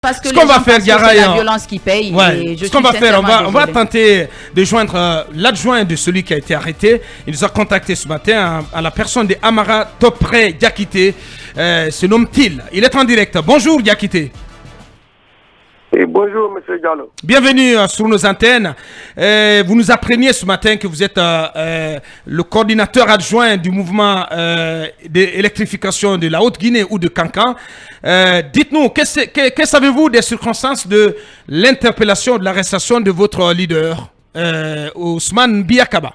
Parce que ce qu'on va faire, c'est la violence qui paye. Ouais. Ce qu'on va faire, on va tenter de joindre l'adjoint de celui qui a été arrêté. Il nous a contacté ce matin à la personne de Amara Topré Diakité. Se nomme-t-il? Il est en direct. Bonjour Diakité. Et bonjour, M. Diallo. Bienvenue sur nos antennes. Vous nous appreniez ce matin que vous êtes le coordinateur adjoint du mouvement d'électrification de la Haute-Guinée ou de Kankan. Dites-nous, que savez-vous des circonstances de l'interpellation, de l'arrestation de votre leader, Ousmane Biakaba?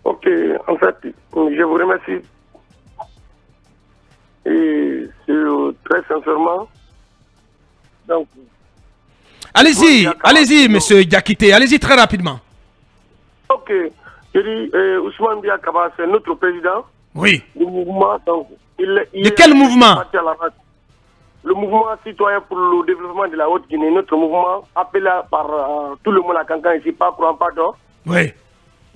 Ok, en fait, je vous remercie. Et très sincèrement, donc, allez-y, monsieur Diakité, allez-y très rapidement. Ok, je dis Ousmane Biakaba, c'est notre président. Oui. Du mouvement. Donc, de quel mouvement? Le mouvement citoyen pour le développement de la Haute-Guinée, notre mouvement appelé par tout le monde à Kankan ici, pas pour un pardon. Oui.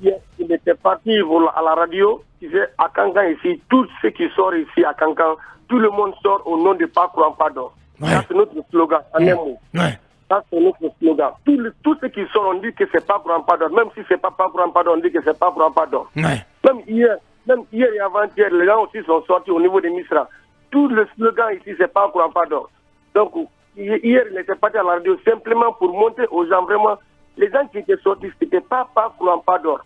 Il était parti à la radio, il disait à Kankan ici, tout ce qui sort ici à Kankan, tout le monde sort au nom de pas pour un pardon. Ouais. Ça, c'est notre slogan, en un mot. Ouais. Ça, c'est notre slogan. Tout ce qui sort, on dit que c'est pas pour un pardon. Même si c'est pas pour un pardon, on dit que c'est pas pour un pardon. Ouais. Même hier et avant-hier, les gens aussi sont sortis au niveau des Misra. Tout le slogan ici, c'est pas pour un pardon. Donc, hier, il était parti à la radio simplement pour montrer aux gens vraiment, les gens qui étaient sortis, c'était pas pour un pardon.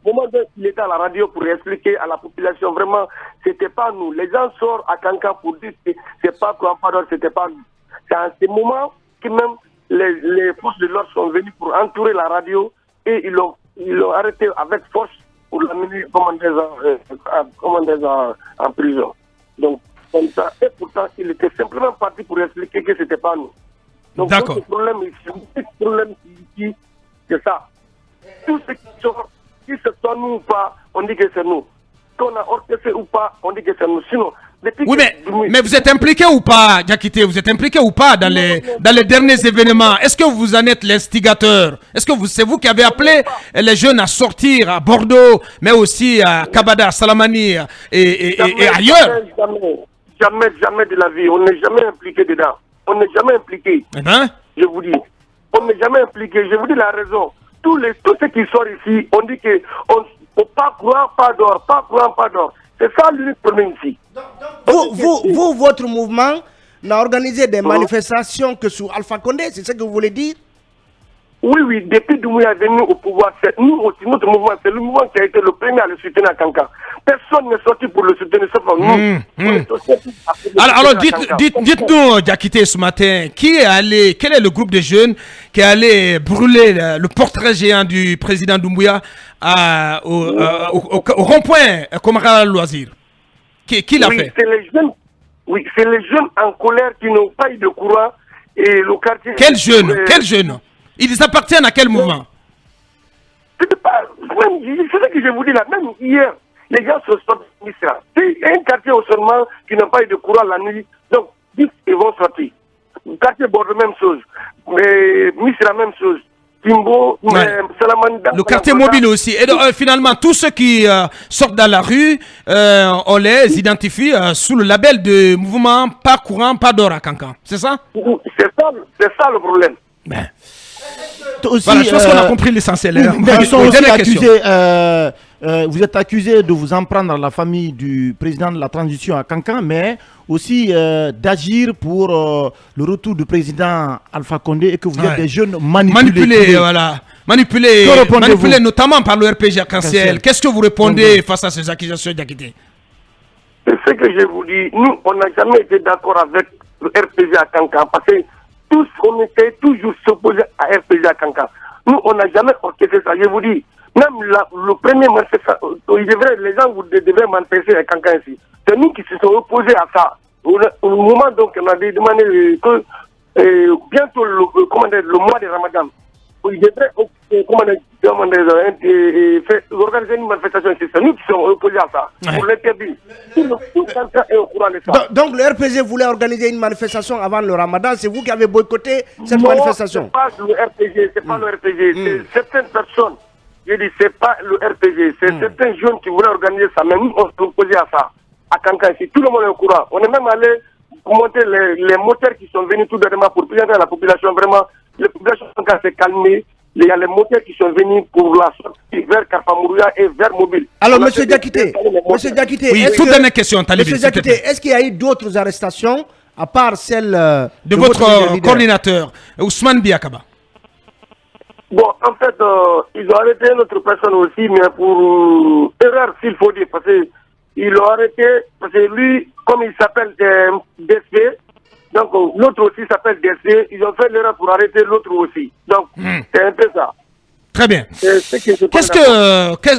Au moment où il était à la radio pour expliquer à la population, vraiment, c'était pas nous. Les gens sortent à Kankan pour dire que c'est pas pour un pardon, c'était pas nous. C'est à ce moment que même les forces de l'ordre sont venues pour entourer la radio et ils l'ont arrêté avec force pour l'amener en prison. Donc, comme ça, et pourtant, il était simplement parti pour expliquer que c'était pas nous. Donc, d'accord. Le problème ici, c'est ça. Tout ce qui sort, si ce soit nous ou pas, on dit que c'est nous. Si on a orchestré ou pas, on dit que c'est nous. Sinon, oui, mais vous êtes impliqué ou pas, Diakité? Vous êtes impliqué ou pas dans les derniers événements? Est-ce que vous en êtes l'instigateur? Est-ce que c'est vous qui avez appelé les jeunes à sortir à Bordeaux, mais aussi à Kabada, à Salamani et ailleurs? Jamais de la vie. On n'est jamais impliqué dedans. On n'est jamais impliqué. Je vous dis. On n'est jamais impliqué. Je vous dis la raison. Tous ceux qui sortent ici, on dit que on ne peut pas croire, pas d'or, pas croire, pas d'or. C'est ça l'unique problème ici. Vous, votre mouvement n'a organisé des manifestations que sous Alpha Condé, c'est ce que vous voulez dire? Oui, depuis Doumbouya est venu au pouvoir, nous aussi, notre mouvement, c'est le mouvement qui a été le premier à le soutenir à Kankan. Personne n'est sorti pour le soutenir, sauf nous. Alors dites-nous, Diakité, ce matin, quel est le groupe de jeunes qui est allé brûler le portrait géant du président Doumbouya au rond-point Komara Loisir? Qui l'a fait? C'est les jeunes en colère qui n'ont pas eu de courant et le quartier... Quels jeunes? Ils appartiennent à quel mouvement? C'est ce que je vous dis là, même hier, les gens se sortent de Misra. C'est un quartier seulement qui n'a pas eu de courant la nuit, donc ils vont sortir. Le quartier Bordeaux, même chose. Mais Misra, même chose. Timbo, Salamanda. Le quartier mobile aussi. Et donc, finalement, tous ceux qui sortent dans la rue, on les identifie sous le label de mouvement pas courant, pas d'or à Kankan. C'est ça? C'est ça le problème. Ben. Aussi, voilà, je pense qu'on a compris l'essentiel. Ils sont aussi accusés, vous êtes accusé de vous en prendre à la famille du président de la transition à Kankan, mais aussi d'agir pour le retour du président Alpha Condé et que vous êtes des jeunes manipulés. Manipulés notamment par le RPG Arc-en-Ciel. Qu'est-ce que vous répondez face à ces accusations, Diakité? C'est ce que je vous dis. Nous, on n'a jamais été d'accord avec le RPG à Kankan parce que tous, on était toujours s'opposer à RPG à Kankan. Nous, on n'a jamais orchestré ça. Je vous dis, même le premier manifestation, les gens devraient manifester à Kankan ici. C'est nous qui se sommes opposés à ça. Au moment donc, on a demandé que bientôt, le mois de Ramadan, il devrait organiser une manifestation ici. C'est nous qui sommes opposés à ça. Pour l'interdire. Tout Kankan est au courant de ça. Donc le RPG voulait organiser une manifestation avant le Ramadan. C'est vous qui avez boycotté cette manifestation? C'est pas le RPG. C'est pas le RPG. C'est certaines personnes. Je dis, c'est pas le RPG. C'est certains jeunes qui voulaient organiser ça. Mais nous, on s'est opposés à ça. À Kankan ici. Tout le monde est au courant. On est même allé monter les moteurs qui sont venus tout dernièrement pour présenter à la population. Vraiment, la population s'est calmée. Il y a les moteurs qui sont venus pour la sortie vers Karpamouria et vers Mobile. Alors, M. Diakité, oui, toute dernière question, Talibi. Est-ce qu'il y a eu d'autres arrestations à part celle de votre coordinateur, Ousmane Biakaba? Bon, en fait, ils ont arrêté une autre personne aussi, mais pour erreur, s'il faut dire, parce qu'ils l'ont arrêté, parce que lui, comme il s'appelle DSP, donc l'autre aussi s'appelle DSP, ils ont fait l'erreur pour arrêter l'autre aussi. Donc, c'est un peu ça. Très bien.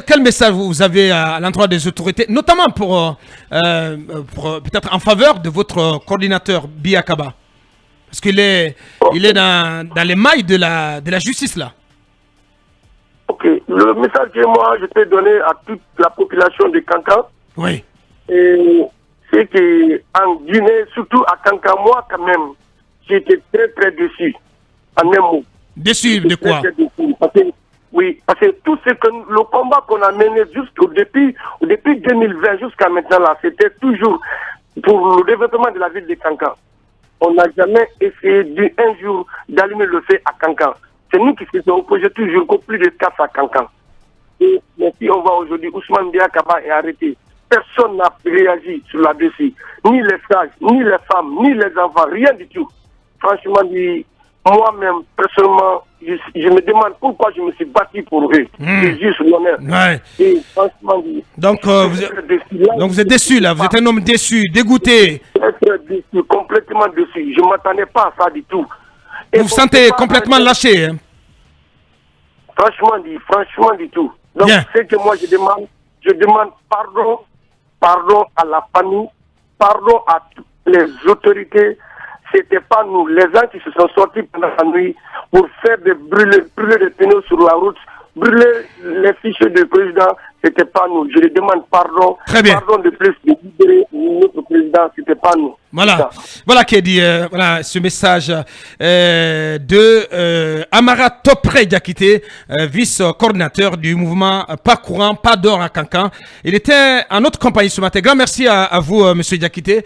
Quel message vous avez à l'endroit des autorités, notamment pour peut-être en faveur de votre coordinateur Biakaba? Parce qu'il est, il est dans les mailles de la justice là. Ok. Le message que moi je peux donner à toute la population de Kankan, oui, c'est qu'en Guinée, surtout à Kankan, moi quand même, j'étais très très déçu. En un mot. Déçu de quoi? Oui, parce que tout ce que le combat qu'on a mené depuis 2020 jusqu'à maintenant là, c'était toujours pour le développement de la ville de Kankan. On n'a jamais essayé un jour d'allumer le feu à Kankan. C'est nous qui se sommes opposés toujours qu'au plus de casse à Kankan. Et si on voit aujourd'hui, Ousmane Biakaba est arrêté. Personne n'a réagi sur la dossier. Ni les sages, ni les femmes, ni les enfants, rien du tout. Franchement, moi-même, personnellement, je me demande pourquoi je me suis battu pour eux. C'est juste l'honneur. Ouais. Et franchement, donc, vous êtes déçu là, vous êtes un homme déçu, dégoûté. Très déçu, complètement déçu. Je ne m'attendais pas à ça du tout. Et vous vous sentez complètement lâché, hein? Franchement du tout. Donc, c'est que moi je demande pardon à la famille, pardon à toutes les autorités. C'était pas nous, les gens qui se sont sortis pendant la nuit pour faire brûler des pneus sur la route, brûler les fichiers du président, c'était pas nous. Je lui demande pardon. Très bien. Pardon de plus de libérer notre président, c'était pas nous. Voilà, voilà qui est dit, voilà ce message de Amara Topré Diakité, vice-coordinateur du mouvement Pas Courant, Pas d'Or à Kankan. Il était en notre compagnie ce matin. Grand merci à vous, monsieur Diakité.